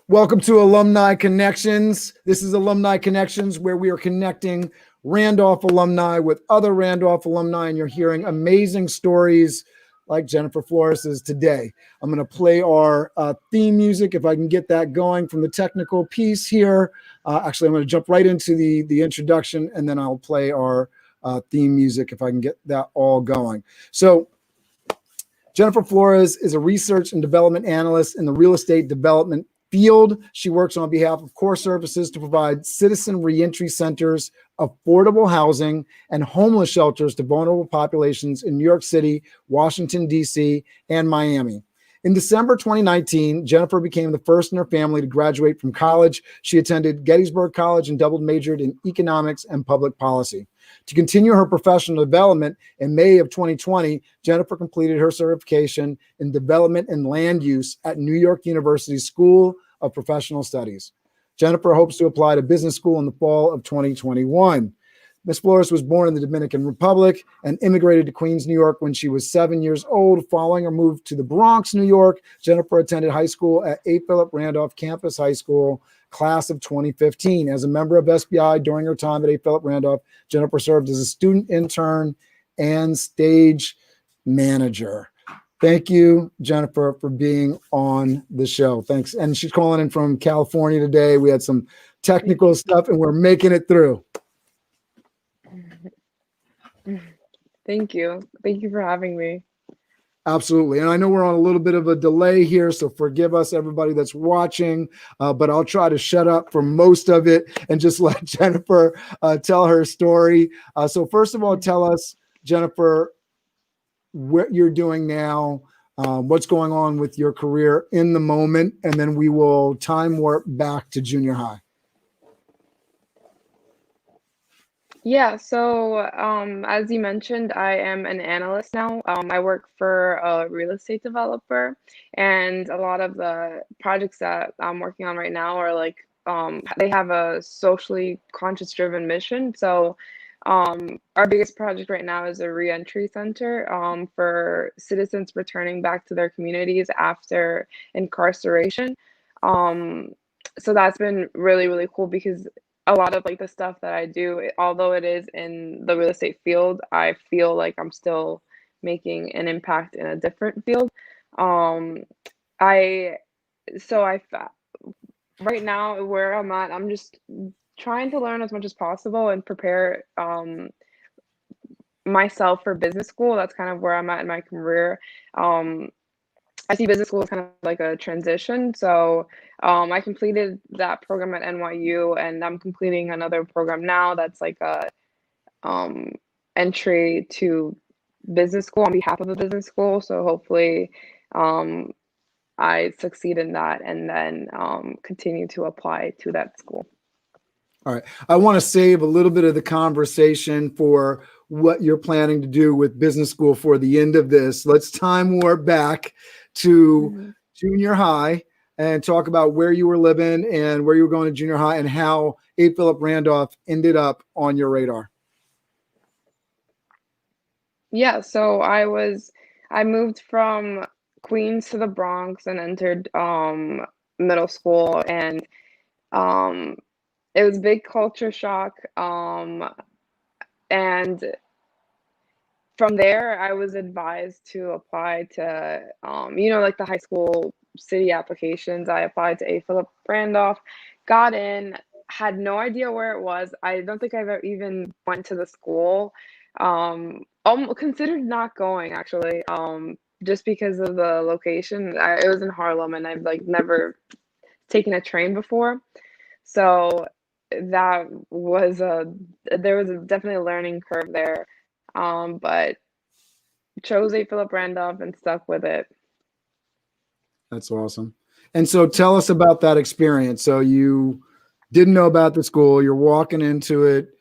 Welcome to Alumni Connections. This is Alumni Connections, where we are connecting Randolph alumni with other Randolph alumni, and you're hearing amazing stories like Jeniffer Flores' today. I'm going to play our theme music, if I can get that going from the technical piece here. Actually, I'm going to jump right into the introduction, and then I'll play our theme music if I can get that all going. So, Jeniffer Flores is a research and development analyst in the real estate development field. She works on behalf of Core Services to provide citizen reentry centers, affordable housing, and homeless shelters to vulnerable populations in New York City, Washington, D.C., and Miami. In December 2019, Jeniffer became the first in her family to graduate from college. She attended Gettysburg College and double majored in economics and public policy. To continue her professional development, in May of 2020, Jeniffer completed her certification in development and land use at New York University School of Professional Studies. Jeniffer hopes to apply to business school in the fall of 2021. Ms. Flores was born in the Dominican Republic and immigrated to Queens, New York when she was 7 years old. Following her move to the Bronx, New York, Jeniffer attended high school at A. Philip Randolph Campus High School, class of 2015. As a member of SBI during her time at A. Philip Randolph, Jeniffer served as a student intern and stage manager. Thank you, Jeniffer, for being on the show. Thanks. And she's calling in from California today. We had some technical stuff and we're making it through. Thank you. Thank you for having me. Absolutely. And I know we're on a little bit of a delay here, so forgive us, everybody that's watching, but I'll try to shut up for most of it and just let Jeniffer tell her story. So first of all, tell us, Jeniffer, what you're doing now, what's going on with your career in the moment, and then we will time warp back to junior high. Yeah, so as you mentioned, I am an analyst now. I work for a real estate developer, and a lot of the projects that I'm working on right now are like they have a socially conscious driven mission. So our biggest project right now is a reentry center for citizens returning back to their communities after incarceration. So that's been really, really cool because a lot of like the stuff that I do, although it is in the real estate field, I feel like I'm still making an impact in a different field. Um, I so I right now where I'm at, I'm just trying to learn as much as possible and prepare myself for business school. That's kind of where I'm at in my career. I see business school as kind of like a transition. So I completed that program at NYU, and I'm completing another program now that's like a entry to business school on behalf of the business school. So hopefully I succeed in that and then continue to apply to that school. All right. I want to save a little bit of the conversation for what you're planning to do with business school for the end of this. Let's time warp back to junior high and talk about where you were living and where you were going to junior high and how A. Philip Randolph ended up on your radar. Yeah, so I moved from Queens to the Bronx and entered middle school, and it was a big culture shock. And from there, I was advised to apply to, like the high school city applications. I applied to A. Philip Randolph, got in, had no idea where it was. I don't think I've ever even went to the school. Considered not going actually, just because of the location. It was in Harlem, and I've like never taken a train before. So that was there was definitely a learning curve there, but chose A. Philip Randolph and stuck with it. That's awesome. And so tell us about that experience. So you didn't know about the school. You're walking into it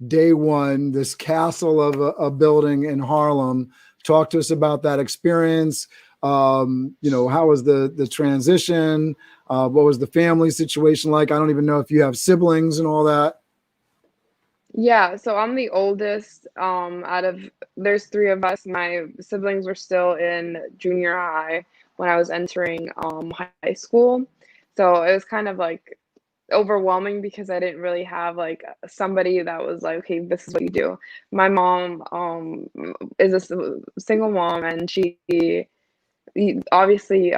day one, this castle of a building in Harlem. Talk to us about that experience. How was the transition? What was the family situation like? I don't even know if you have siblings and all that. Yeah, so I'm the oldest. There's three of us. My siblings were still in junior high when I was entering high school. So it was kind of like overwhelming because I didn't really have like somebody that was like, okay, this is what you do. My mom is a single mom, and she obviously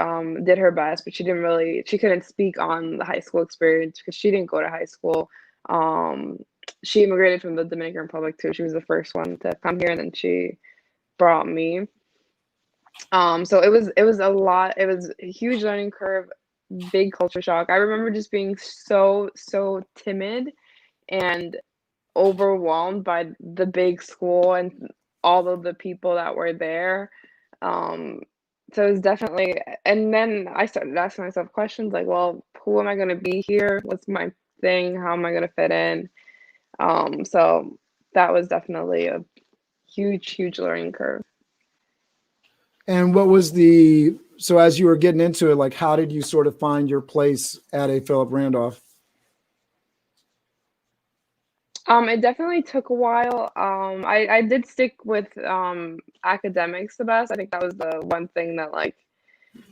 did her best, but she couldn't speak on the high school experience because she didn't go to high school. Um, she immigrated from the Dominican Republic too. She was the first one to come here, and then she brought me. So it was a lot. It was a huge learning curve, big culture shock. I remember just being so timid and overwhelmed by the big school and all of the people that were there. Um, so it was definitely, and then I started asking myself questions like, well, who am I going to be here? What's my thing? How am I going to fit in? So that was definitely a huge learning curve. And so as you were getting into it, like, how did you sort of find your place at a Philip Randolph? It definitely took a while. I did stick with academics the best. I think that was the one thing that like,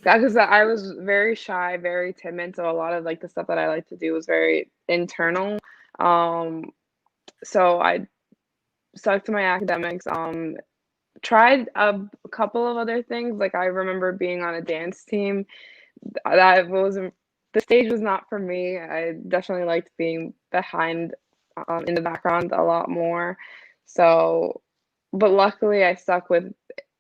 because I was very shy, very timid, so a lot of like the stuff that I like to do was very internal. Um, so I stuck to my academics. Tried a couple of other things. Like I remember being on a dance team. That wasn't The stage was not for me. I definitely liked being behind, in the background a lot more. So, but luckily I stuck with.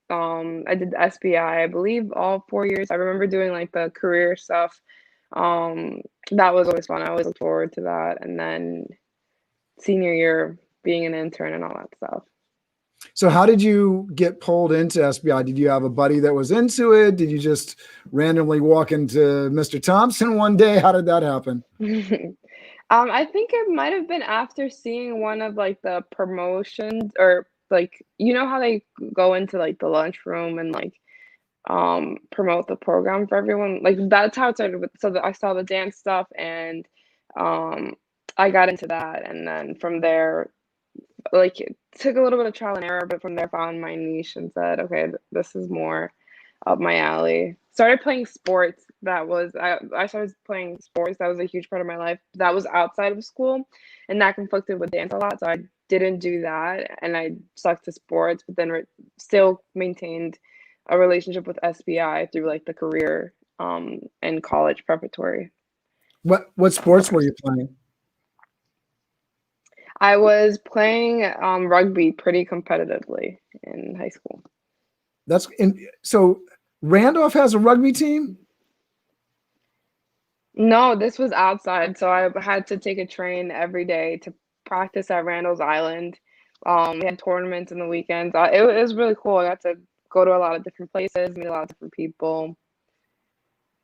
I did SBI, I believe, all 4 years. I remember doing like the career stuff. Um, that was always fun. I always looked forward to that. And then senior year, being an intern and all that stuff. So how did you get pulled into SBI? Did you have a buddy that was into it? Did you just randomly walk into Mr. Thompson one day? How did that happen? I think it might have been after seeing one of like the promotions, or like you know how they go into like the lunchroom and like promote the program for everyone. Like that's how it started with, so that I saw the dance stuff, and um I got into that, and then from there, like it took a little bit of trial and error, but from there found my niche and said, okay, this is more up my alley. Started playing sports. I started playing sports. That was a huge part of my life. That was outside of school, and that conflicted with dance a lot. So I didn't do that, and I stuck to sports, but then still maintained a relationship with SBI through like the career and college preparatory. What sports were you playing? I was playing rugby pretty competitively in high school. So Randolph has a rugby team? No, this was outside, so I had to take a train every day to practice at Randall's Island. We had tournaments in the weekends. It was really cool. I got to go to a lot of different places, meet a lot of different people.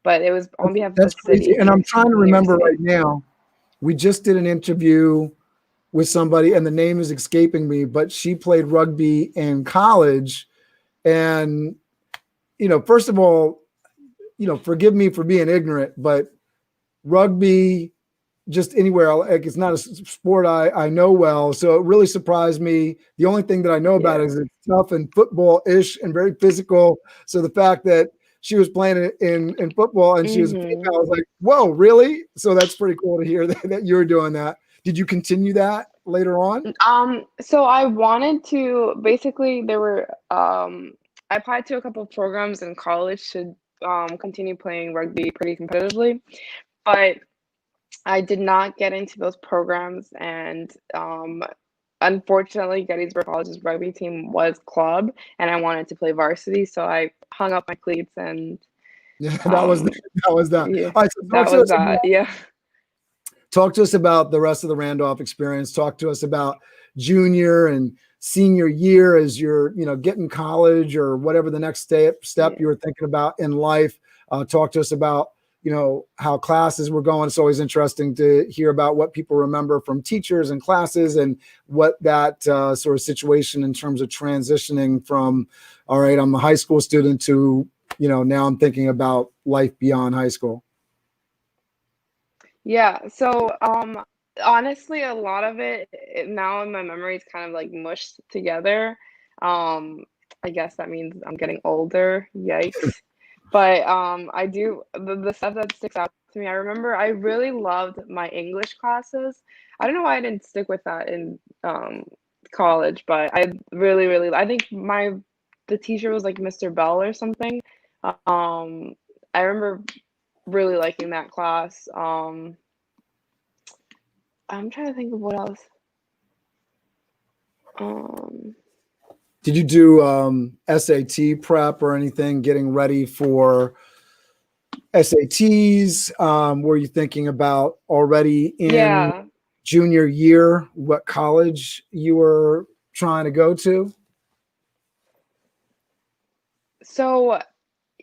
But it was on behalf of the That's crazy. city, And I'm trying to New York remember City. right now. We just did an interview with somebody, and the name is escaping me, but she played rugby in college. And, first of all, forgive me for being ignorant, but rugby, just anywhere, like, it's not a sport I know well. So it really surprised me. The only thing that I know about it is it's tough and football-ish and very physical. So the fact that she was playing it in football and she was female, I was like, whoa, really? So that's pretty cool to hear that you were doing that. Did you continue that later on? So I wanted to, basically there were I applied to a couple of programs in college to continue playing rugby pretty competitively, but I did not get into those programs, and unfortunately, Gettysburg College's rugby team was club, and I wanted to play varsity, so I hung up my cleats and Yeah, that was that. yeah, All right, so that was that. Yeah. talk to us about the rest of the Randolph experience. Talk to us about junior and senior year as you're, getting college or whatever the next step you were thinking about in life. Talk to us about, how classes were going. It's always interesting to hear about what people remember from teachers and classes, and what that sort of situation in terms of transitioning from, all right, I'm a high school student to, now I'm thinking about life beyond high school. Yeah, so honestly, a lot of now in my memory is kind of like mushed together. I guess that means I'm getting older. Yikes. But I do the stuff that sticks out to me. I remember I really loved my English classes. I don't know why I didn't stick with that in college, but I really, really I think the teacher was like Mr. Bell or something. Um, I remember really liking that class. I'm trying to think of what else. Um, Did you do SAT prep or anything, getting ready for SATs? Were you thinking about already in yeah. junior year what college you were trying to go to? So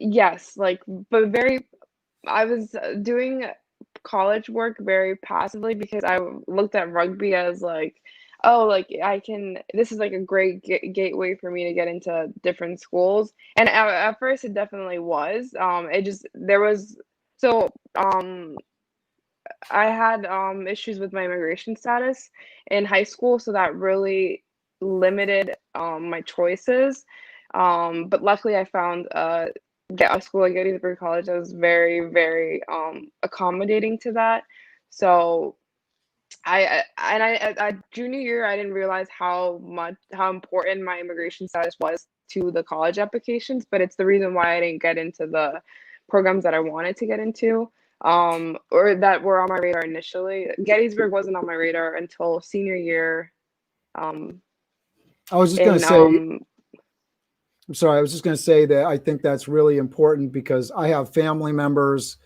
yes, like, but I was doing college work very passively because I looked at rugby as like, oh, like this is like a great gateway for me to get into different schools. And at first it definitely was. It just, there was, so, I had issues with my immigration status in high school, so that really limited my choices. But luckily, I found get a school at Gettysburg College that was very, very accommodating to that. So at junior year, I didn't realize how important my immigration status was to the college applications, but it's the reason why I didn't get into the programs that I wanted to get into, or that were on my radar initially. Gettysburg wasn't on my radar until senior year. Um, I was just going to in say, I'm sorry, I was just going to say that I think that's really important because I have family members,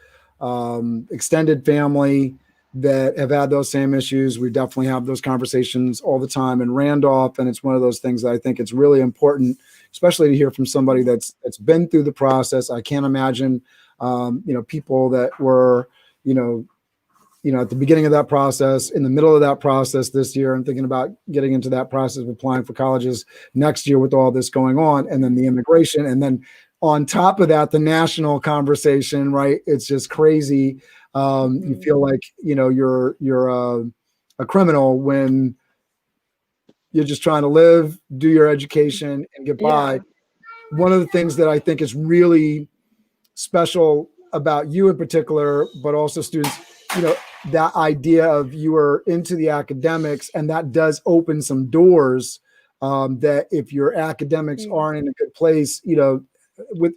extended family that have had those same issues. We definitely have those conversations all the time in Randolph, and it's one of those things that I think it's really important, especially to hear from somebody that's been through the process. I can't imagine, people that were, you know, at the beginning of that process, in the middle of that process this year, and thinking about getting into that process of applying for colleges next year with all this going on, and then the immigration, and then on top of that, the national conversation, right? It's just crazy. You feel like, you're a criminal when you're just trying to live, do your education, and get by. yeah. One of the things that I think is really special about you in particular, but also students, that idea of you are into the academics, and that does open some doors, that if your academics Mm, aren't in a good place,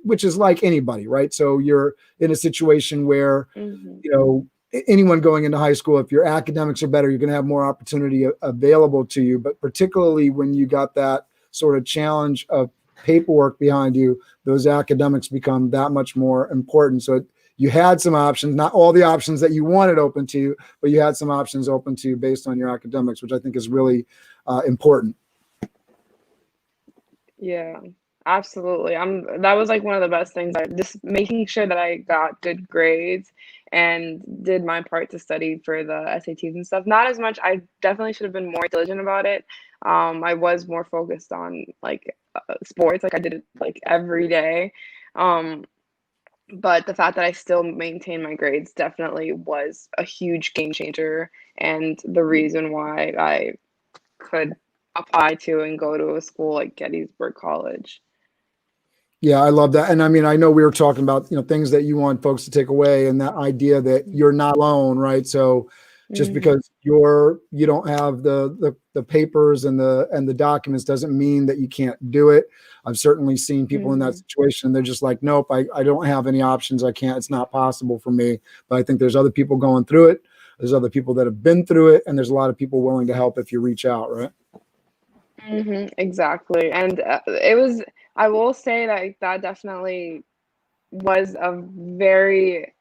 which is like anybody, right? So you're in a situation where, mhm. anyone going into high school, if your academics are better, you're going to have more opportunity available to you. But particularly when you got that sort of challenge of paperwork behind you, those academics become that much more important. So you had some options, not all the options that you wanted open to you, but you had some options open to you based on your academics, which I think is really important. Yeah, absolutely. That was like one of the best things. I just making sure that I got good grades and did my part to study for the SATs and stuff. Not as much. I definitely should have been more diligent about it. I was more focused on like sports, like I did it like every day. Um, but the fact that I still maintained my grades definitely was a huge game changer and the reason why I could apply to and go to a school like Gettysburg College. Yeah, I love that. And I mean, I know we were talking about, things that you want folks to take away, and that idea that you're not alone, right? So just Mhm. because you don't have the papers and the documents doesn't mean that you can't do it. I've certainly seen people in that Mhm. situation. They're just like, nope, I don't have any options. I can't, it's not possible for me. But I think there's other people going through it. There's other people that have been through it, and there's a lot of people willing to help if you reach out, right? Mhm. Exactly. And it was, I will say that that definitely was a very,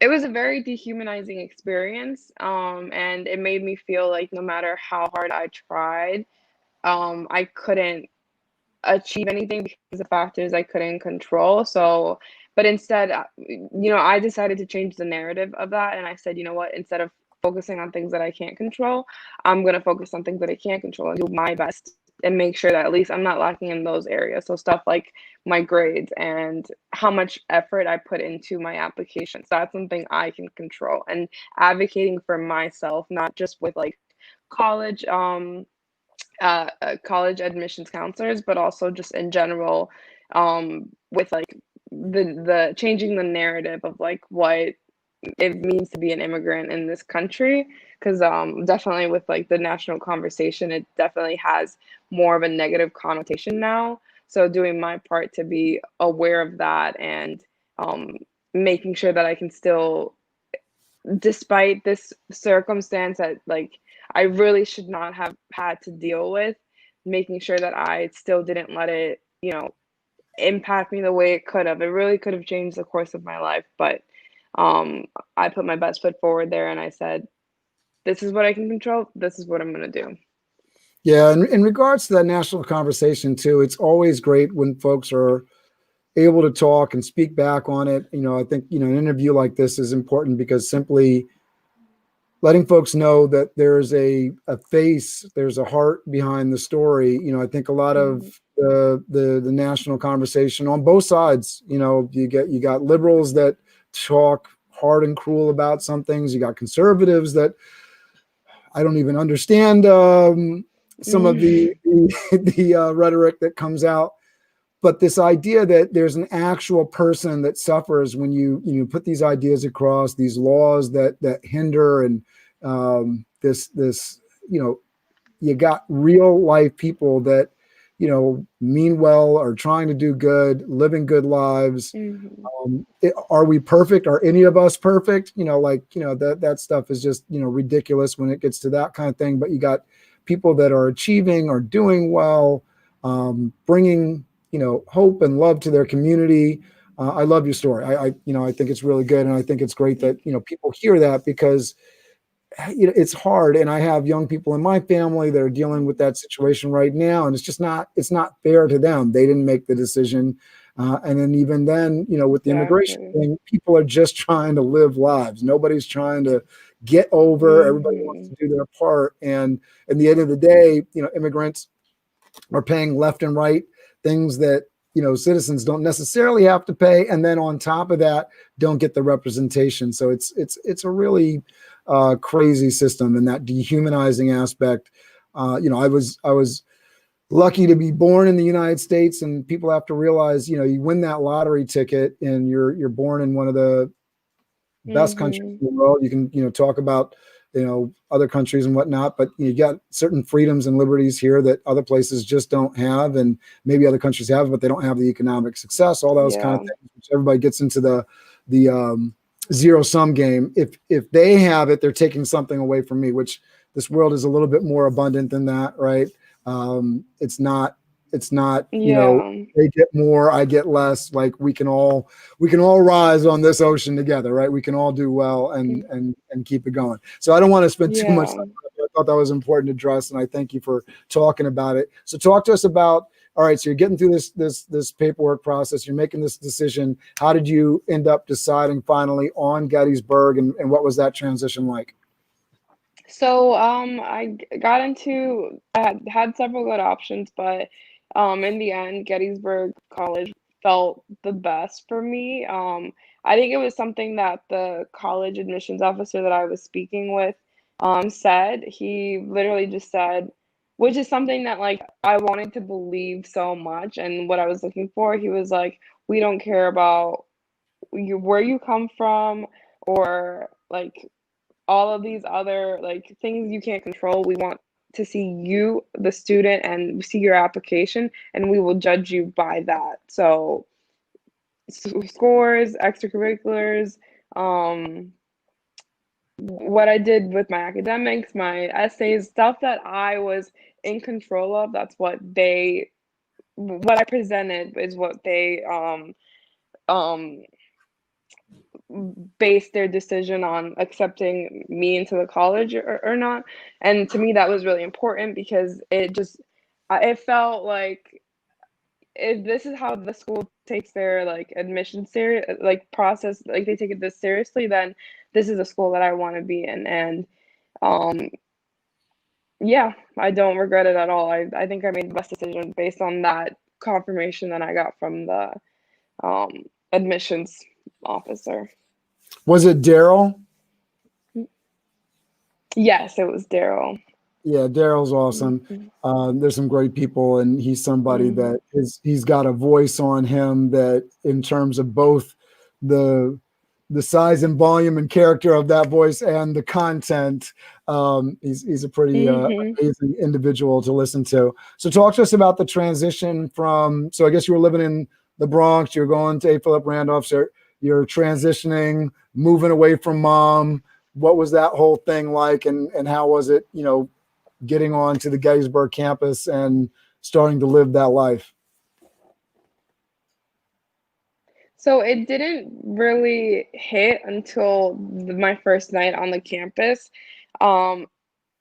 it was a very dehumanizing experience. And it made me feel like no matter how hard I tried, I couldn't achieve anything because the factors I couldn't control. So, but instead, I decided to change the narrative of that. And I said, you know what, instead of focusing on things that I can't control, I'm going to focus on things that I can control and do my best and make sure that at least I'm not lacking in those areas. So, stuff like my grades and how much effort I put into my applications. That's something I can control and advocating for myself, not just with like college. College admissions counselors, but also just in general, with like the changing the narrative of like what it means to be an immigrant in this country, because definitely with like the national conversation, it definitely has more of a negative connotation now. So doing my part to be aware of that, and making sure that I can still, despite this circumstance that like I really should not have had to deal with, making sure that I still didn't let it, impact me the way it could have. It really could have changed the course of my life, but I put my best foot forward there, and I said, this is what I can control. This is what I'm going to do. Yeah, and in regards to that national conversation too, it's always great when folks are able to talk and speak back on it. I think, an interview like this is important because simply letting folks know that there's a face, there's a heart behind the story. I think a lot of the national conversation on both sides, you got liberals that talk hard and cruel about some things. You got conservatives that I don't even understand some of the rhetoric that comes out. But this idea that there's an actual person that suffers when you put these ideas across, these laws that hinder, and this you got real life people that mean well, are trying to do good, living good lives. Are we perfect? Are any of us perfect? That stuff is just ridiculous when it gets to that kind of thing. But you got people that are achieving, are doing well, bringing hope and love to their community. I love your story. I think it's really good, and I think it's great that people hear that, because it's hard. And I have young people in my family that are dealing with that situation right now, and it's not fair to them. They didn't make the decision. And then even then, with the immigration thing, people are just trying to live lives. Nobody's trying to get over. Everybody wants to do their part. And at the end of the day, immigrants are paying left and right things that citizens don't necessarily have to pay, and then on top of that, don't get the representation. So it's a really crazy system, and that dehumanizing aspect. I was lucky to be born in the United States, and people have to realize, you win that lottery ticket, and you're born in one of the best countries in the world. You can talk about other countries and whatnot, but you got certain freedoms and liberties here that other places just don't have, and maybe other countries have, but they don't have the economic success, all those kind of things, which everybody gets into the zero-sum game. If they have it, they're taking something away from me, which this world is a little bit more abundant than that, right? It's not they get more, I get less. Like we can all rise on this ocean together, right? We can all do well and keep it going. So I don't want to spend too much time. I thought that was important to address, and I thank you for talking about it. So talk to us about, all right, so you're getting through this paperwork process, you're making this decision. How did you end up deciding finally on Gettysburg, and what was that transition like? So I had several good options, but in the end, Gettysburg College felt the best for me. I think it was something that the college admissions officer that I was speaking with said. He literally just said, which is something that like I wanted to believe so much, and what I was looking for. He was like, we don't care about where you come from, or like all of these other like things you can't control. We want to see you, the student, and see your application, and we will judge you by that. So scores, extracurriculars, what I did with my academics, my essays, stuff that I was in control of. That's what I presented is what they um base their decision on accepting me into the college or not. And to me, that was really important, because it felt like, if this is how the school takes their like admission serious, like process, like they take it this seriously, then this is a school that I want to be in. And um yeah, I don't regret it at all. I think I made the best decision based on that confirmation that I got from the um admissions officer. Was it Daryl? Yes, it was Daryl. Yeah, Daryl's awesome. Mhm. There's some great people, and he's somebody Mhm. that he's got a voice on him that, in terms of both the size and volume and character of that voice and the content, he's a pretty Mhm. amazing individual to listen to. So talk to us about the transition from, so I guess you were living in the Bronx, you're going to A. Philip Randolph, so you're transitioning, moving away from mom. What was that whole thing like, and how was it, getting on to the Gettysburg campus and starting to live that life? So it didn't really hit until my first night on the campus. Um,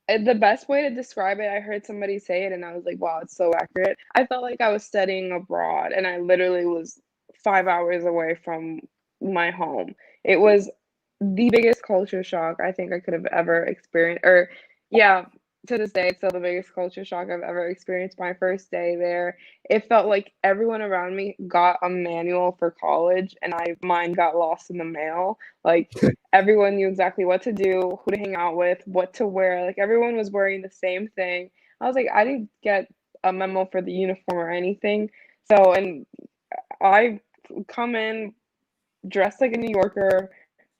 the best way to describe it, I heard somebody say it and I was like, wow, it's so accurate. I felt like I was studying abroad and I literally was 5 hours away from my home. It was the biggest culture shock I think I could have ever experienced. Or, yeah, to this day, it's still the biggest culture shock I've ever experienced. My first day there, it felt like everyone around me got a manual for college, and mine got lost in the mail. Like everyone knew exactly what to do, who to hang out with, what to wear. Like everyone was wearing the same thing. I was like, I didn't get a memo for the uniform or anything. So, and I come in dressed like a New Yorker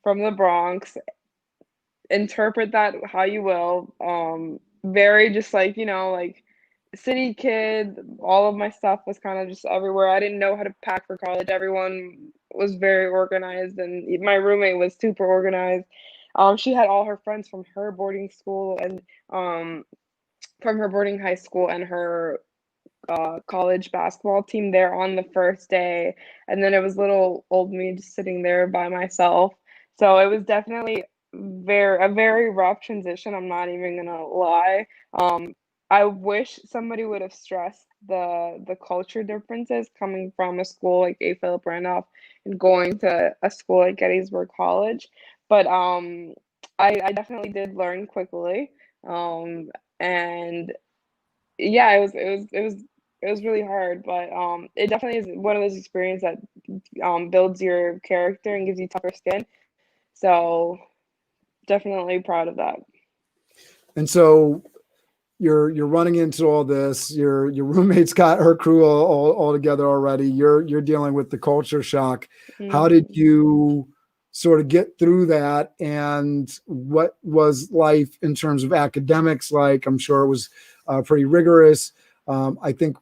from the Bronx, interpret that how you will. Very just like, like city kid. All of my stuff was kind of just everywhere. I didn't know how to pack for college. Everyone was very organized, and my roommate was super organized. She had all her friends from her boarding school and from her boarding high school and her college basketball team there on the first day, and then it was little old me just sitting there by myself. So it was definitely very rough transition. I'm not even gonna lie. Um, I wish somebody would have stressed the culture differences coming from a school like A. Philip Randolph and going to a school like Gettysburg College. But I definitely did learn quickly. And yeah, it was really hard, but it definitely is one of those experiences that builds your character and gives you tougher skin. So definitely proud of that. And so you're running into all this. Your roommate's got her crew all together already. You're dealing with the culture shock. How did Mhm. you sort of get through that? And what was life in terms of academics like? I'm sure it was pretty rigorous. I think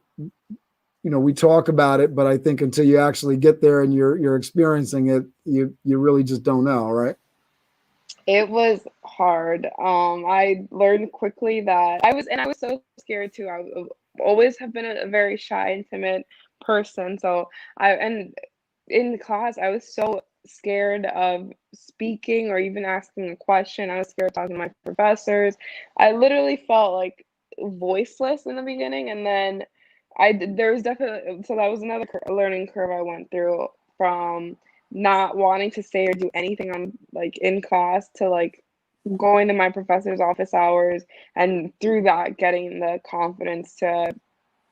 we talk about it, but I think until you actually get there and you're experiencing it, you really just don't know, right? It was hard. I learned quickly that I was so scared too. Always have been a very shy and timid person. So and in class, I was so scared of speaking or even asking a question. I was scared of talking to my professors. I literally felt like voiceless in the beginning, and then there was definitely, so that was another learning curve I went through, from not wanting to say or do anything on like in class to like going to my professor's office hours, and through that getting the confidence to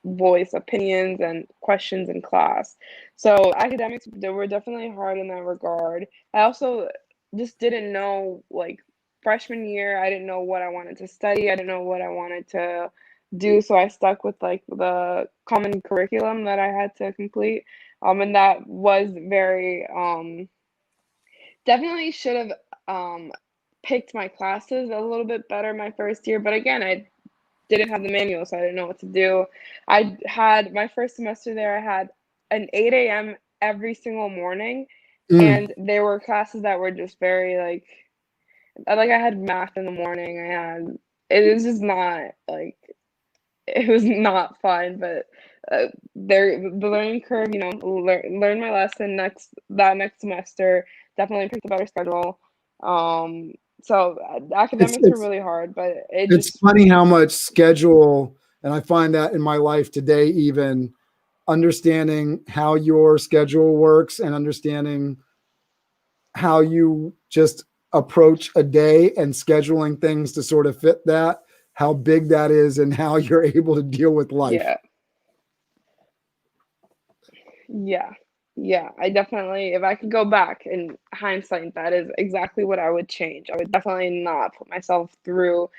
voice opinions and questions in class. So academics, they were definitely hard in that regard. I also just didn't know, like freshman year, I didn't know what I wanted to study. I didn't know what I wanted to do. So I stuck with like the common curriculum that I had to complete. And that was very definitely should have picked my classes a little bit better my first year. But again, I didn't have the manual, so I didn't know what to do. I had my first semester there, I had an 8 a.m. every single morning, Mm. and there were classes that were just very like I had math in the morning. It was just not like it was not fun, but the learning curve, learn my lesson next semester. Definitely picked a better schedule. So It's academics were it's really hard, but it it's just funny how much schedule, and I find that in my life today, even understanding how your schedule works and understanding how you just approach a day and scheduling things to sort of fit that, how big that is, and how you're able to deal with life. yeah. Yeah. Yeah, I definitely, if I could go back in hindsight, that is exactly what I would change. I would definitely not put myself through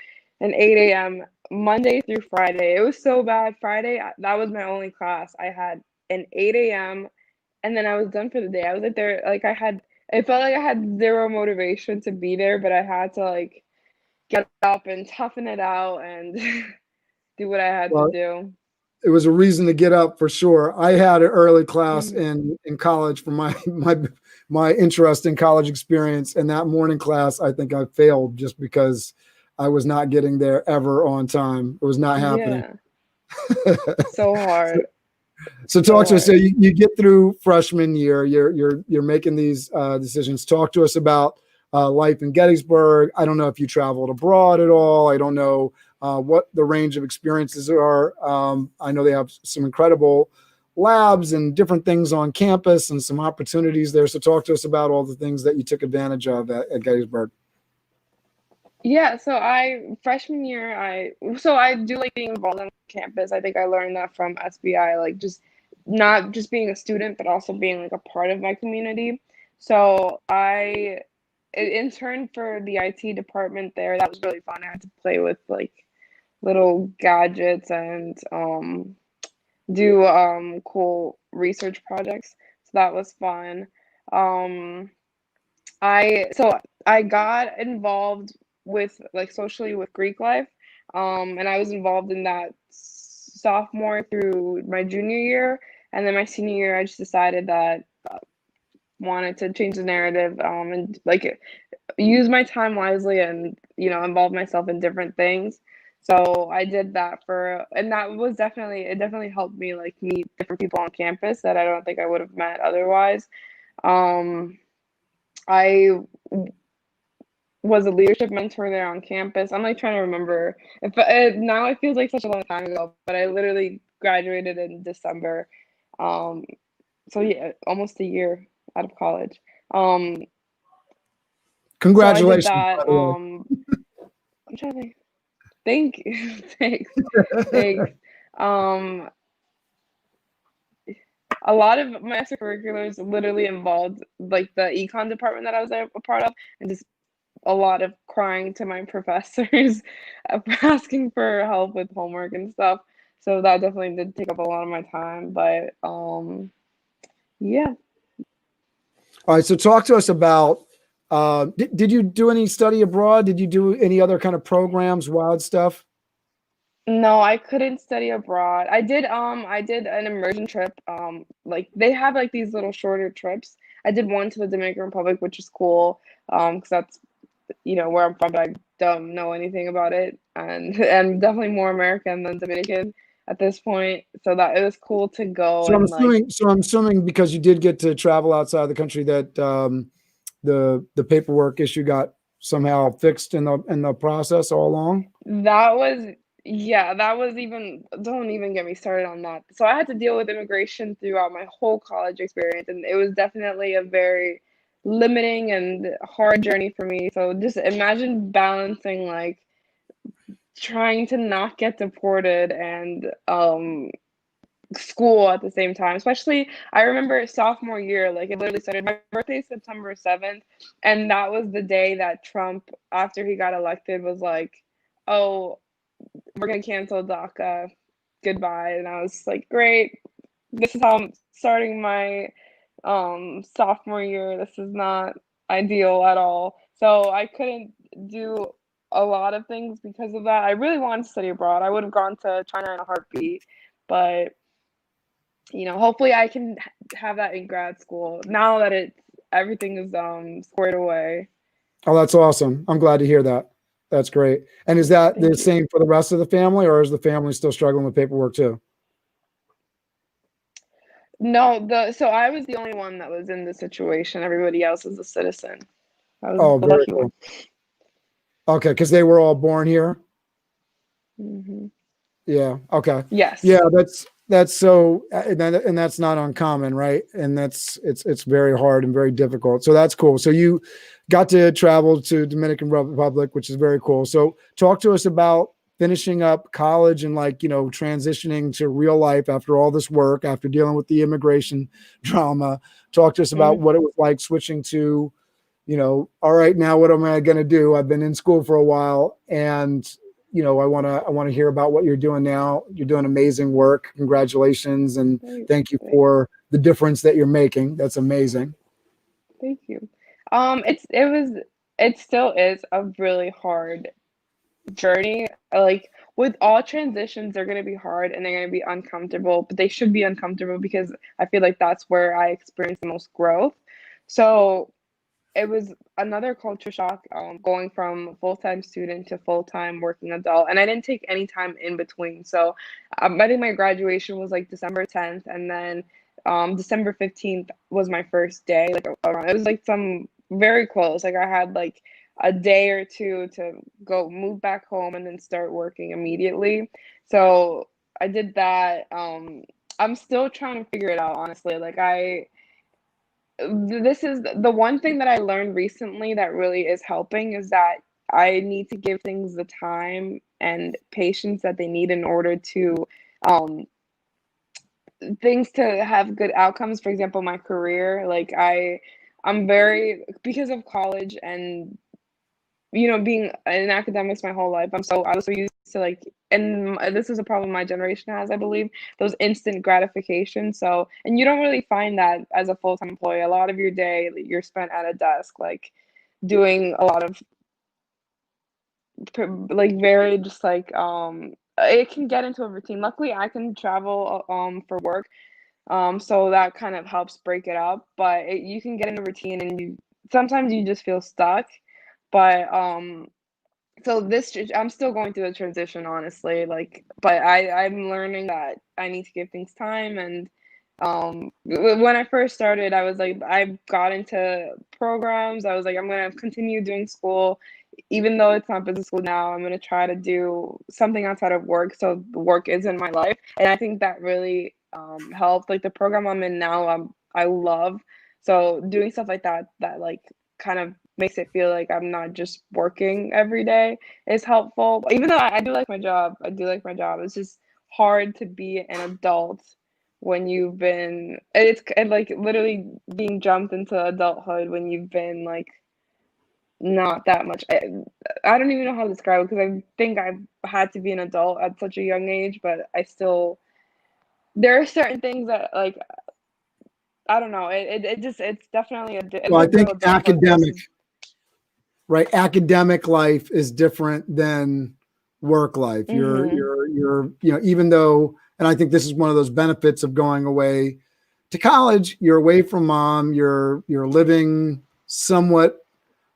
and 8 a.m. Monday through Friday. It was so bad. Friday, that was my only class. I had an 8 a.m. and then I was done for the day. I was like there, like it felt like I had zero motivation to be there, but I had to like get up and toughen it out and do what I had to Well, do. it was a reason to get up for sure. I had an early class Mhm. in college for my interest in college experience, and that morning class I think I failed just because I was not getting there ever on time. It was not happening. Yeah, so hard, So so talk to us. So hard. you get through freshman year. You're making these decisions. Talk to us about life in Gettysburg. I don't know if you traveled abroad at all. I don't know what the range of experiences are. I know they have some incredible labs and different things on campus and some opportunities there. So talk to us about all the things that you took advantage of at Gettysburg. Yeah, so freshman year, I do like being involved on campus. I think I learned that from SBI, like just not just being a student, but also being like a part of my community. So interned for the IT department there. That was really fun. I had to play with like little gadgets and do cool research projects. So that was fun. Um, I got involved with like socially with Greek life, and I was involved in that sophomore through my junior year, and then my senior year I just decided that wanted to change the narrative, and like use my time wisely and involve myself in different things. So I did that and that was it definitely helped me like meet different people on campus that I don't think I would have met otherwise. Um, I was a leadership mentor there on campus. I'm like trying to remember if now it feels like such a long time ago, but I literally graduated in December. Um, so yeah, almost a year out of college. Um, so I did Congratulations, by that. the way. I'm trying to think. Thank you. Thanks. Thanks. Um, a lot of my extracurriculars literally involved like the econ department that I was a part of, and just a lot of crying to my professors asking for help with homework and stuff. So that definitely did take up a lot of my time. But yeah. All right. So talk to us about, did you do any study abroad? Did you do any other kind of programs, wild stuff? No, I couldn't study abroad. I did an immersion trip. Like they have like these little shorter trips. I did one to the Dominican Republic, which is cool. Because that's where I'm from, but I don't know anything about it, and I'm definitely more American than Dominican at this point. So that it was cool to go So I'm and like assuming, because you did get to travel outside the country that the paperwork issue got somehow fixed in the process all along. that was yeah, that was even don't even get me started on that. So I had to deal with immigration throughout my whole college experience, and it was definitely a very limiting and hard journey for me. So just imagine balancing like trying to not get deported and school at the same time. Especially, I remember sophomore year, like it literally started. My birthday is September 7th, and that was the day that Trump, after he got elected, was like, "Oh, we're gonna cancel DACA. Goodbye." And I was like, "Great. This is how I'm starting my sophomore year. This is not ideal at all." So I couldn't do a lot of things because of that. I really wanted to study abroad. I would have gone to China in a heartbeat, but hopefully I can have that in grad school now that everything is squared away. Oh, that's awesome. I'm glad to hear that. That's great. And is that the Thank you. same for the rest of the family, or is the family still struggling with paperwork too? No, so I was the only one that was in the situation. Everybody else is a citizen. I was Oh, the very lucky one. cool. Okay, because they were all born here. Hmm. Yeah. Okay. Yes. Yeah, that's so, and that's not uncommon, right? And it's very hard and very difficult. So that's cool. So you got to travel to Dominican Republic, which is very cool. So talk to us about finishing up college and transitioning to real life after all this work, after dealing with the immigration drama. Talk to us about Mm. what it was like switching to, all right, now what am I going to do? I've been in school for a while, and I want to hear about what you're doing now. You're doing amazing work. Congratulations, and thank you for the difference that you're making. That's amazing. Thank you. It still is a really hard journey. Like with all transitions, they're gonna be hard and they're gonna be uncomfortable, but they should be uncomfortable because I feel like that's where I experience the most growth. So it was another culture shock, going from full-time student to full-time working adult, and I didn't take any time in between. So I think my graduation was like December 10th, and then December 15th was my first day. Like it was like some very close. Like I had like a day or two to go move back home and then start working immediately. So I did that. I'm still trying to figure it out, honestly. Like this is the one thing that I learned recently that really is helping is that I need to give things the time and patience that they need in order to um things to have good outcomes. For example, my career, like I'm very, because of college and being in academics my whole life, I was so used to like, and this is a problem my generation has, I believe, those instant gratification. So, and you don't really find that as a full-time employee. A lot of your day you're spent at a desk, like doing a lot of like very just like it can get into a routine. Luckily, I can travel for work, so that kind of helps break it up. But you can get in a routine, and sometimes you just feel stuck. But so I'm still going through the transition, honestly. Like, but I'm learning that I need to give things time. And when I first started, I was like, I got into programs. I was like, I'm gonna continue doing school, even though it's not business school now. I'm gonna try to do something outside of work, so the work isn't my life. And I think that really helped. Like the program I'm in now, I love. So doing stuff like that, that like kind of makes it feel like I'm not just working every day is helpful. Even though I do like my job, It's just hard to be an adult when you've been, it's like literally being jumped into adulthood when you've been like not that much. I don't even know how to describe it because I think I've had to be an adult at such a young age, but there are certain things that like, I don't know. It's definitely it's Well, I a real think adulthood versus. academic life is different than work life. Mhm. Even though, and I think this is one of those benefits of going away to college, you're away from mom, you're living somewhat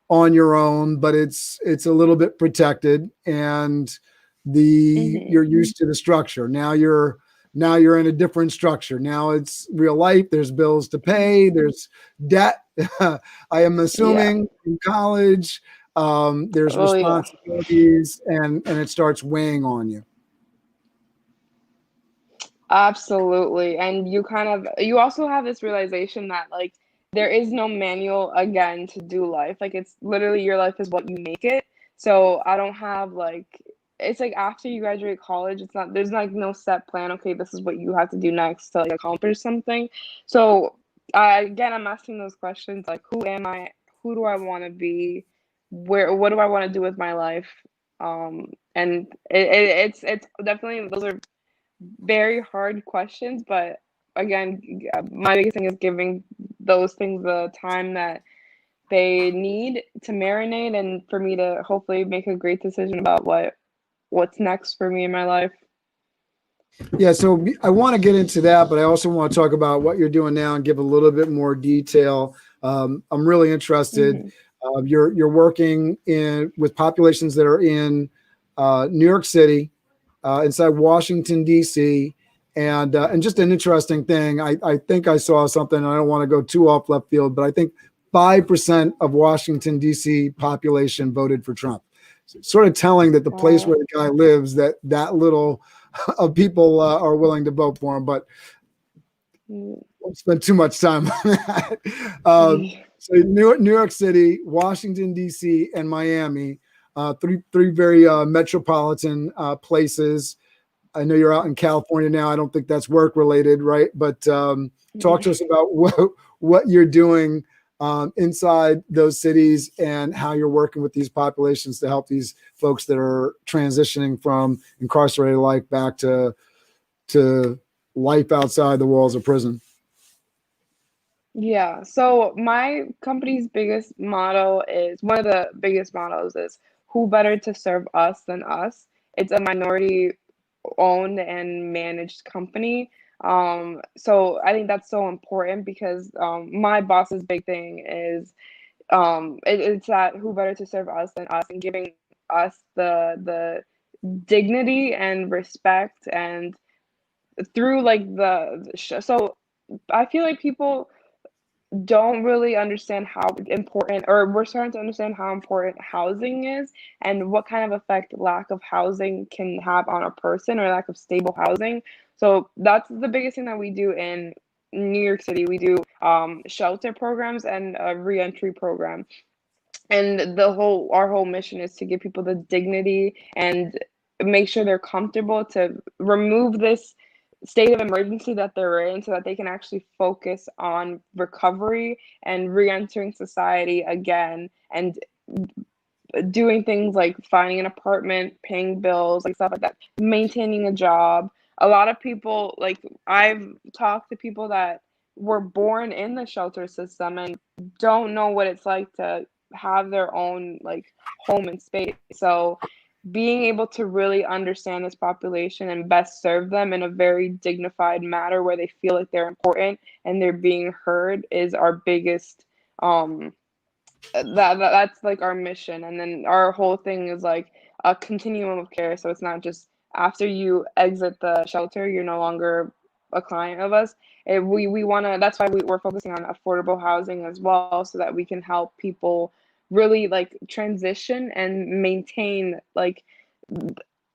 on your own, but it's a little bit protected, and Mhm. you're used to the structure. Now you're in a different structure. Now it's real life. There's bills to pay. There's debt. I am Yeah. assuming in college, there's Oh yeah. responsibilities, and it starts weighing on you. Absolutely. And you also have this realization that like there is no manual again to do life. Like it's literally your life is what you make it. So I don't have like, it's like after you graduate college, there's like no set plan. Okay, this is what you have to do next to like accomplish something. So again, I'm asking those questions like, who am I? Who do I want to be? What do I want to do with my life? And it's definitely, those are very hard questions, but again, my biggest thing is giving those things the time that they need to marinate and for me to hopefully make a great decision about what's next for me in my life. Yeah, so I want to get into that, but I also want to talk about what you're doing now and give a little bit more detail. I'm really interested. Hmm. You're working with populations that are in New York City, inside Washington D.C., and just an interesting thing. I think I saw something. I don't want to go too off left field, but I think 5% of Washington D.C. population voted for Trump. So sort of telling that the place where the guy lives, that little of people are willing to vote for him, but won't spend too much time on that. So New York City, Washington D.C., and Miami, three very metropolitan places. I know you're out in California now. I don't think that's work related, right? But talk to us about what you're doing inside those cities and how you're working with these populations to help these folks that are transitioning from incarcerated life back to life outside the walls of prison. Yeah, so my company's biggest motto is one of the biggest mottos is who better to serve us than us. It's a minority owned and managed company. So I think that's so important because my boss's big thing is it's that who better to serve us than us and giving us the dignity and respect and through like so I feel like people don't really understand how important, or we're starting to understand how important housing is and what kind of effect lack of housing can have on a person or lack of stable housing. So that's the biggest thing that we do in New York City. We do shelter programs and a reentry program. And our whole mission is to give people the dignity and make sure they're comfortable to remove this state of emergency that they're in so that they can actually focus on recovery and re-entering society again and doing things like finding an apartment, paying bills, like stuff like that, maintaining a job. A lot of people, like I've talked to people that were born in the shelter system and don't know what it's like to have their own like home and space. So being able to really understand this population and best serve them in a very dignified manner where they feel like they're important and they're being heard is our biggest that's like our mission. And then our whole thing is like a continuum of care, so it's not just after you exit the shelter you're no longer a client of us. We want to, that's why we're focusing on affordable housing as well, so that we can help people really like transition and maintain like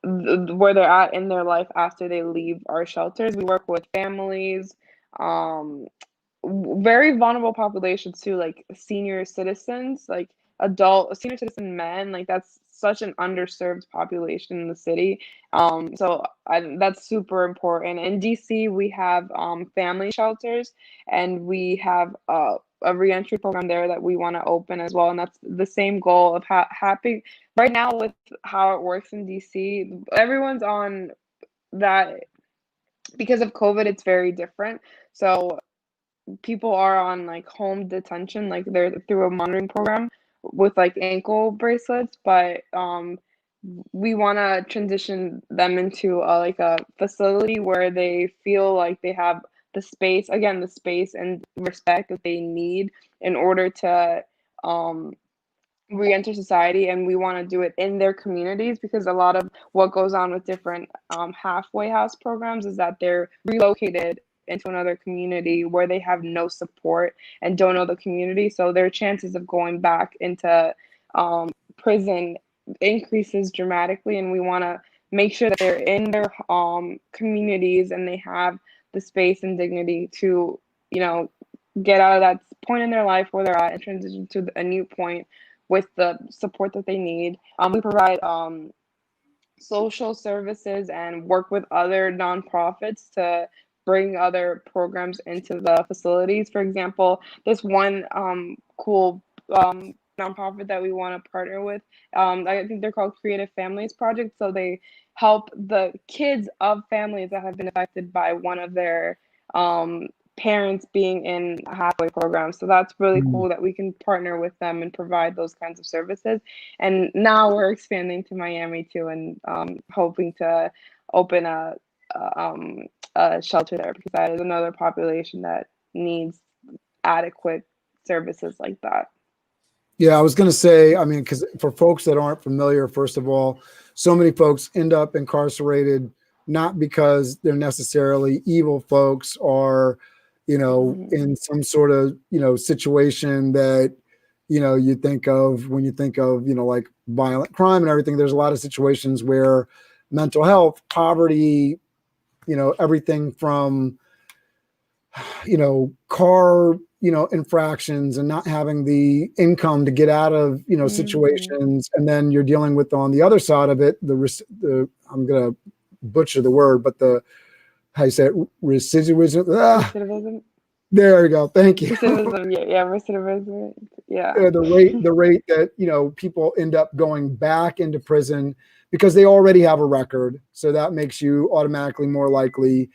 where they're at in their life after they leave our shelters. We work with families, very vulnerable populations too, like senior citizens, like adult senior citizen men. Like that's such an underserved population in the city. That's super important. In DC, we have family shelters, and we have a reentry program there that we want to open as well. And that's the same goal of happy. Right now, with how it works in DC, everyone's on that because of COVID. It's very different. So people are on like home detention, like they're through a monitoring program with like ankle bracelets, but we want to transition them into like a facility where they feel like they have the space, again, the space and respect that they need in order to re-enter society. And we want to do it in their communities, because a lot of what goes on with different halfway house programs is that they're relocated into another community where they have no support and don't know the community. So their chances of going back into prison increases dramatically. And we want to make sure that they're in their communities and they have the space and dignity to, get out of that point in their life where they're at and transition to a new point with the support that they need. We provide social services and work with other nonprofits to bring other programs into the facilities. For example, this one cool nonprofit that we want to partner with, I think they're called Creative Families Project. So they help the kids of families that have been affected by one of their parents being in a halfway program. So that's really cool that we can partner with them and provide those kinds of services. And now we're expanding to Miami too, and hoping to open a shelter there, because that is another population that needs adequate services like that. Yeah, I was going to say, I mean, because for folks that aren't familiar, first of all, so many folks end up incarcerated not because they're necessarily evil folks or, in some sort of, situation that, you think of when you think of, like violent crime and everything. There's a lot of situations where mental health, poverty, everything from, car, infractions and not having the income to get out of, situations. And then you're dealing with, on the other side of it, I'm going to butcher the word, but how you say it, recidivism. Recidivism. There you go. Thank you. Recidivism, yeah, recidivism, yeah. The rate that, you know, people end up going back into prison because they already have a record. So that makes you automatically more likely,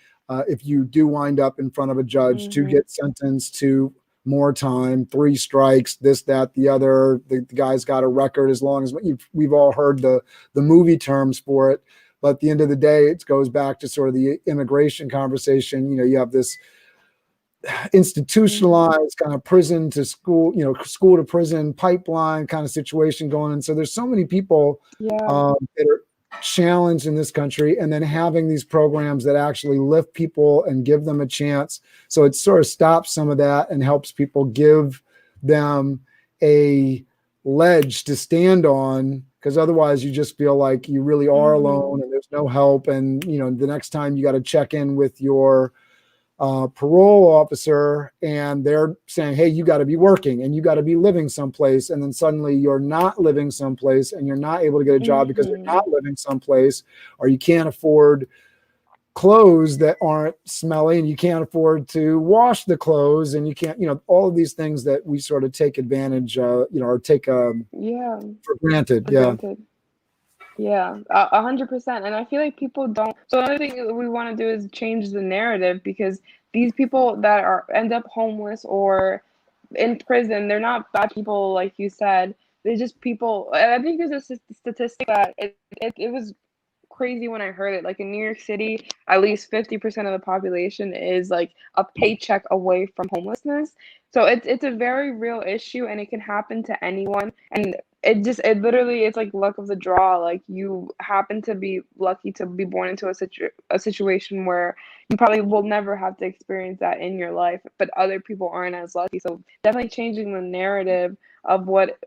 if you do wind up in front of a judge, to get sentenced to more time, 3 strikes, this, that, the other. The guy's got a record, as long as we've all heard the movie terms for it. But at the end of the day, it goes back to sort of the immigration conversation. You know, you have this institutionalized kind of prison to school, you know, school to prison pipeline kind of situation going on. So there's so many people that are challenged in this country, and then having these programs that actually lift people and give them a chance. So it sort of stops some of that and helps people, give them a ledge to stand on, because otherwise you just feel like you really are alone and there's no help. And, you know, the next time you got to check in with your parole officer and they're saying, hey, you got to be working and you got to be living someplace. And then suddenly you're not living someplace and you're not able to get a job because you're not living someplace, or you can't afford clothes that aren't smelly and you can't afford to wash the clothes, and you can't, you know, all of these things that we sort of take advantage, you know, or take for granted. Yeah, 100%. And I feel like people don't. So another thing that we want to do is change the narrative, because these people that end up homeless or in prison, they're not bad people, like you said. They're just people. And I think there's a statistic that it was crazy when I heard it. Like in New York City, at least 50% of the population is like a paycheck away from homelessness. So it's a very real issue, and it can happen to anyone. And it literally, it's like luck of the draw. Like you happen to be lucky to be born into a situation where you probably will never have to experience that in your life, but other people aren't as lucky. So definitely changing the narrative of what,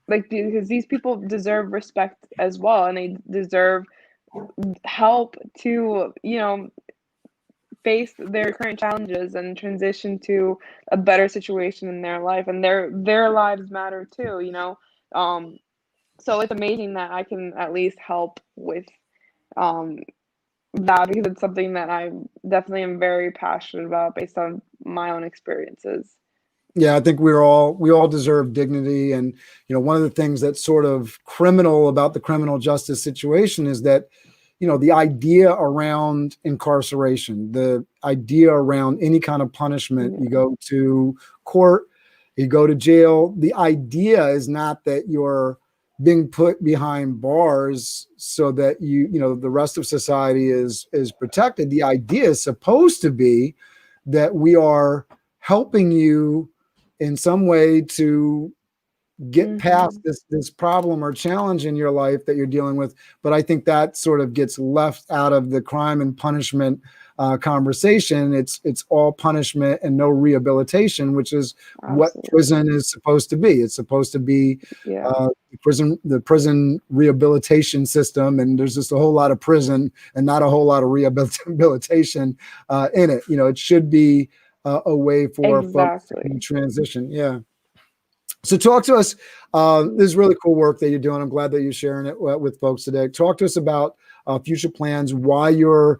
like, because these people deserve respect as well, and they deserve help to, you know, face their current challenges and transition to a better situation in their life, and their lives matter too, you know. So it's amazing that I can at least help with um that, because it's something that I definitely am very passionate about based on my own experiences. Yeah, I think we all deserve dignity. And, you know, one of the things that's sort of criminal about the criminal justice situation is that, you know, the idea around incarceration, the idea around any kind of punishment, you go to court, you go to jail, the idea is not that you're being put behind bars so that you know, the rest of society is protected. The idea is supposed to be that we are helping you in some way to get past this problem or challenge in your life that you're dealing with. But I think that sort of gets left out of the crime and punishment conversation. It's all punishment and no rehabilitation, which is what prison is supposed to be. It's supposed to be the prison rehabilitation system, and there's just a whole lot of prison and not a whole lot of rehabilitation in it. You know, it should be a way for folks to transition. Yeah. So talk to us. This is really cool work that you're doing. I'm glad that you're sharing it with folks today. Talk to us about future plans, why you're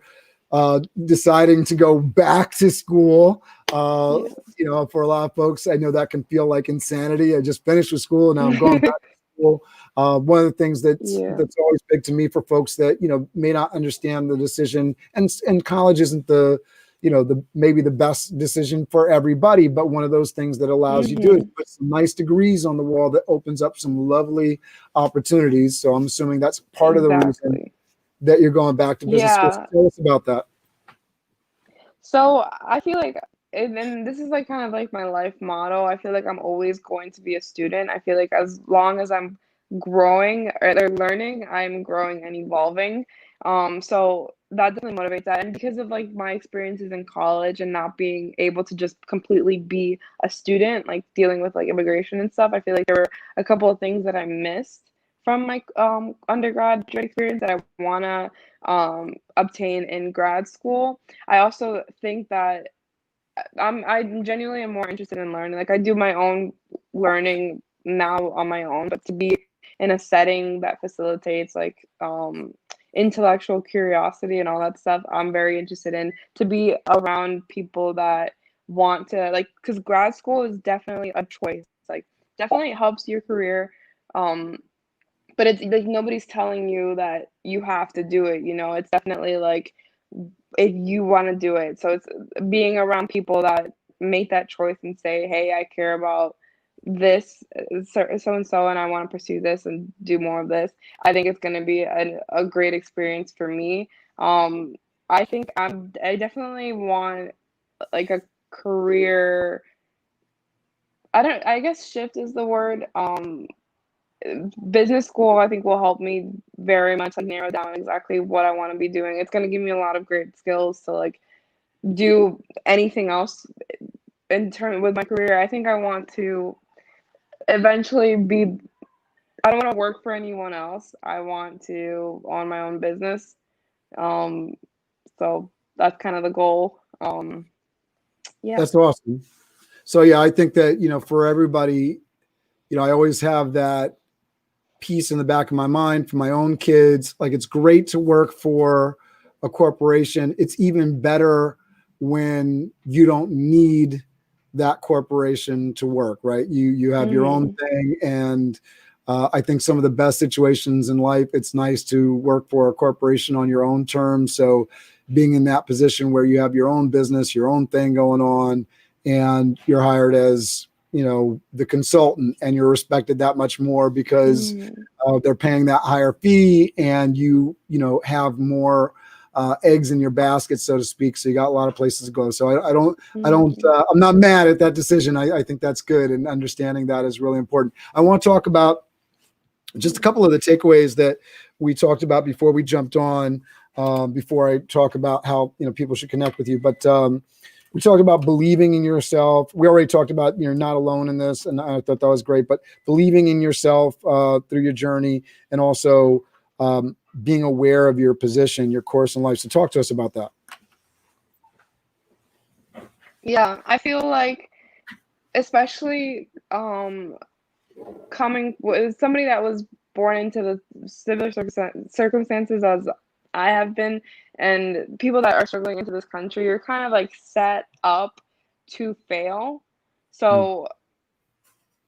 deciding to go back to school. You know, for a lot of folks, I know that can feel like insanity. I just finished with school and now I'm going back to school. One of the things that's always big to me for folks that, you know, may not understand the decision, and college isn't the, you know, maybe the best decision for everybody, but one of those things that allows you to do is put some nice degrees on the wall that opens up some lovely opportunities. So I'm assuming that's part of the reason that you're going back to business school. So tell us about that. So I feel like, and this is like kind of like my life motto, I feel like I'm always going to be a student. I feel like as long as I'm growing or learning, I'm growing and evolving. So that definitely motivates that. And because of like my experiences in college and not being able to just completely be a student, like dealing with like immigration and stuff, I feel like there were a couple of things that I missed from my undergraduate experience that I want to obtain in grad school. I also think that I genuinely am more interested in learning. Like I do my own learning now on my own, but to be in a setting that facilitates like intellectual curiosity and all that stuff, I'm very interested in. To be around people that want to, like, because grad school is definitely a choice. Like, definitely helps your career. But it's like nobody's telling you that you have to do it, you know. It's definitely like if you want to do it. So it's being around people that make that choice and say, hey, I care about this so and so, and I want to pursue this and do more of this. I think it's going to be a great experience for me. I think I definitely want like a career. I guess shift is the word. Business school I think will help me very much like narrow down exactly what I want to be doing. It's going to give me a lot of great skills to like do anything else in turn with my career. I think I want to eventually be, I don't want to work for anyone else. I want to own my own business. Um, so that's kind of the goal. Yeah. That's awesome. So yeah, I think that, for everybody, I always have that piece in the back of my mind for my own kids. Like, it's great to work for a corporation. It's even better when you don't need that corporation to work, right? You have your own thing. And I think some of the best situations in life, it's nice to work for a corporation on your own terms. So being in that position where you have your own business, your own thing going on, and you're hired as, the consultant, and you're respected that much more because they're paying that higher fee, and you have more eggs in your basket, so to speak. So you got a lot of places to go. So I'm not mad at that decision. I think that's good, and understanding that is really important. I want to talk about just a couple of the takeaways that we talked about before we jumped on, before I talk about how, people should connect with you. But we talked about believing in yourself. We already talked about you're not alone in this, and I thought that was great. But believing in yourself through your journey, and also being aware of your position, your course in life. So talk to us about that. Yeah, I feel like, especially coming with somebody that was born into the similar circumstances as I have been, and people that are struggling into this country, you're kind of like set up to fail. So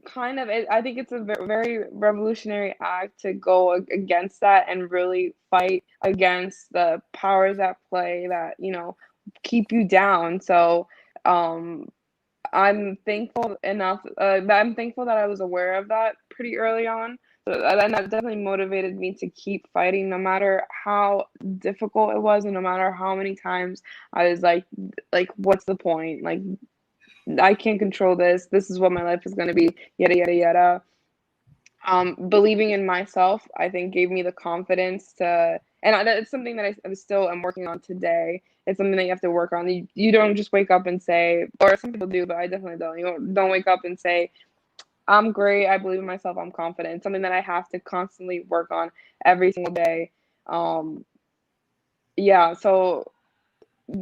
kind of, I think it's a very revolutionary act to go against that and really fight against the powers at play that, keep you down. So I'm thankful enough. I'm thankful that I was aware of that pretty early on. So, and that definitely motivated me to keep fighting, no matter how difficult it was, and no matter how many times I was like, what's the point? Like, I can't control this. This is what my life is going to be. Yada yada yada. Believing in myself, I think, gave me the confidence to, and it's something that I still am working on today. It's something that you have to work on. You don't just wake up and say, or some people do, but I definitely don't. You don't wake up and say, I'm great, I believe in myself, I'm confident. It's something that I have to constantly work on every single day. Yeah, so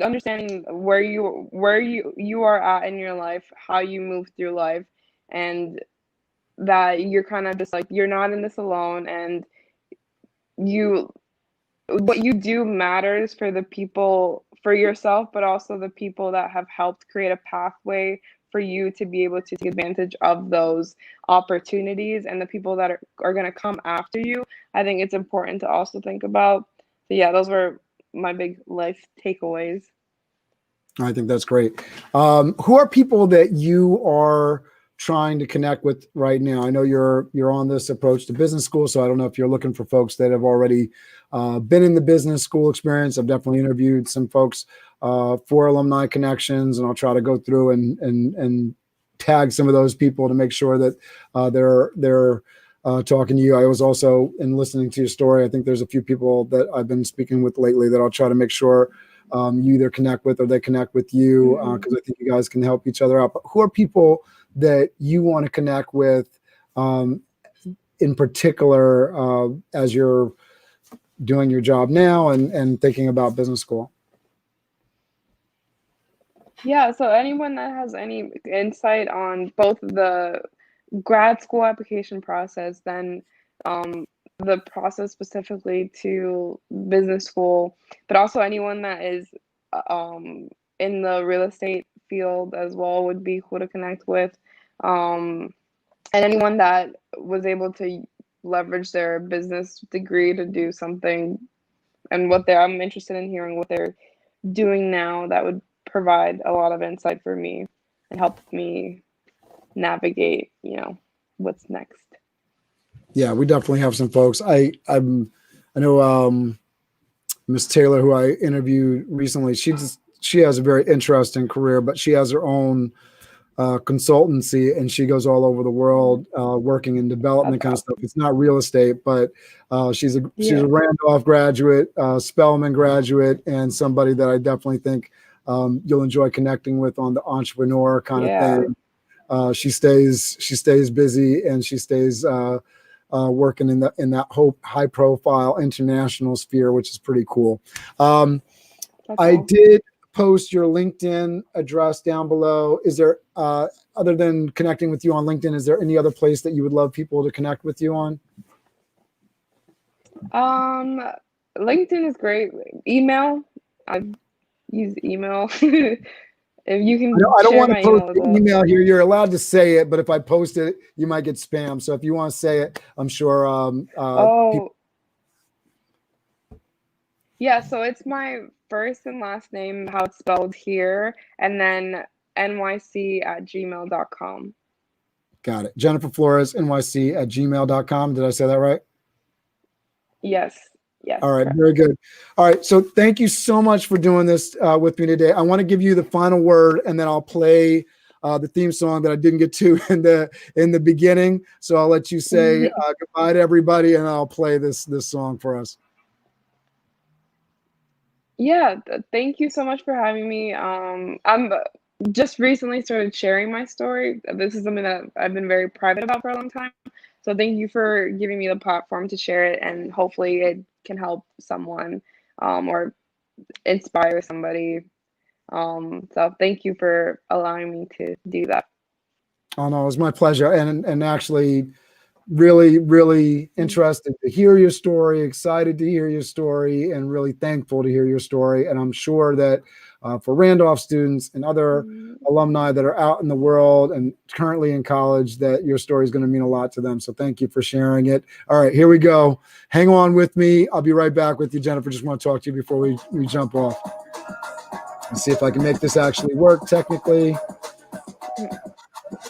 understanding where you are at in your life, how you move through life, and that you're kind of just like, you're not in this alone, and what you do matters for the people, for yourself, but also the people that have helped create a pathway for you to be able to take advantage of those opportunities, and the people that are going to come after you. I think it's important to also think about. So yeah, those were my big life takeaways. I think that's great. Who are people that you are trying to connect with right now? I know you're on this approach to business school, so I don't know if you're looking for folks that have already been in the business school experience. I've definitely interviewed some folks for Alumni Connections, and I'll try to go through and tag some of those people to make sure that they're talking to you. I was also, in listening to your story, I think there's a few people that I've been speaking with lately that I'll try to make sure you either connect with, or they connect with you, because I think you guys can help each other out. But who are people that you want to connect with in particular as you're doing your job now and thinking about business school? Yeah, so anyone that has any insight on both the grad school application process, then the process specifically to business school, but also anyone that is in the real estate field as well would be cool to connect with. And anyone that was able to leverage their business degree to do something, and I'm interested in hearing what they're doing now, that would provide a lot of insight for me and help me navigate, what's next. Yeah, we definitely have some folks. I know Miss Taylor, who I interviewed recently, she has a very interesting career, but she has her own consultancy, and she goes all over the world working in development kind of stuff. It's not real estate, but she's a Randolph graduate, Spelman graduate, and somebody that I definitely think you'll enjoy connecting with on the entrepreneur kind of thing. She stays busy, and she stays working in that high profile international sphere, which is pretty cool. I did post your LinkedIn address down below. Is there, other than connecting with you on LinkedIn, is there any other place that you would love people to connect with you on? LinkedIn is great. Email, I've used email. If you can, I don't want to post email the email here. You're allowed to say it, but if I post it, you might get spam. So if you want to say it, I'm sure. Yeah. So it's my first and last name, how it's spelled here, and then nyc@gmail.com. Got it. Jeniffer Flores, nyc@gmail.com. Did I say that right? Yes. Yes. All right. Correct. Very good. All right. So thank you so much for doing this with me today. I want to give you the final word, and then I'll play the theme song that I didn't get to in the beginning. So I'll let you say goodbye to everybody, and I'll play this song for us. Yeah. Thank you so much for having me. I'm just recently started sharing my story. This is something that I've been very private about for a long time. So thank you for giving me the platform to share it, and hopefully it can help someone or inspire somebody. So thank you for allowing me to do that. Oh no, it was my pleasure, and actually really, really interested to hear your story, excited to hear your story, and really thankful to hear your story. And I'm sure that for Randolph students and other alumni that are out in the world and currently in college, that your story is going to mean a lot to them. So thank you for sharing it. All right, here we go. Hang on with me. I'll be right back with you, Jeniffer. Just want to talk to you before we jump off. Let's see if I can make this actually work technically.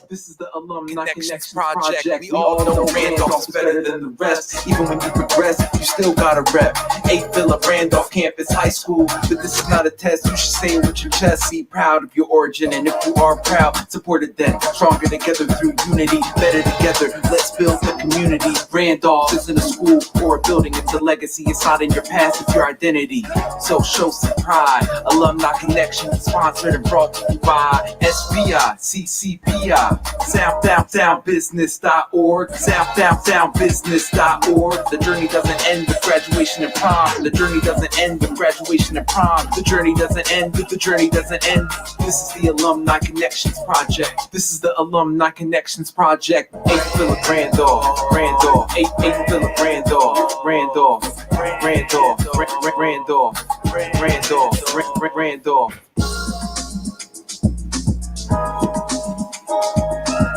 This is the Alumni Connections Project. We all know Randolph's better than the rest. Even when you progress, you still gotta rep. 8th Phillip Randolph Campus High School. But this is not a test, you should say it with your chest. Be proud of your origin, and if you are proud, support it then. Stronger together through unity, better together. Let's build the community. Randolph isn't a school or a building, it's a legacy. It's not in your past, it's your identity. So show some pride. Alumni Connections, sponsored and brought to you by SBI, CCPI. SoundDownTownBusiness.org. SoundDownTownBusiness.org. The journey doesn't end with graduation and prom. The journey doesn't end with graduation and prom. The journey doesn't end with the journey doesn't end. This is the Alumni Connections Project. This is the Alumni Connections Project. 8th Phillip Randolph. 8th Phillip Randolph. Randolph.